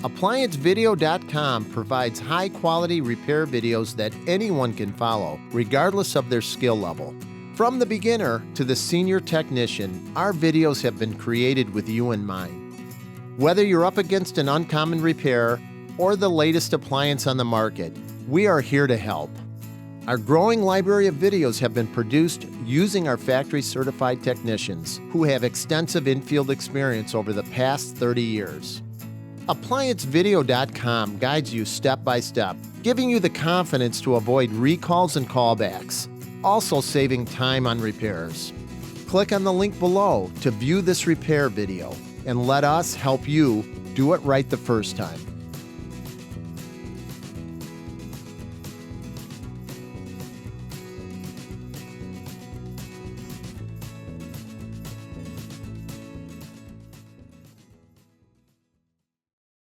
ApplianceVideo.com provides high-quality repair videos that anyone can follow, regardless of their skill level. From the beginner to the senior technician, our videos have been created with you in mind. Whether you're up against an uncommon repair or the latest appliance on the market, we are here to help. Our growing library of videos have been produced using our factory-certified technicians who have extensive infield experience over the past 30 years. ApplianceVideo.com guides you step by step, giving you the confidence to avoid recalls and callbacks, also saving time on repairs. Click on the link below to view this repair video and let us help you do it right the first time.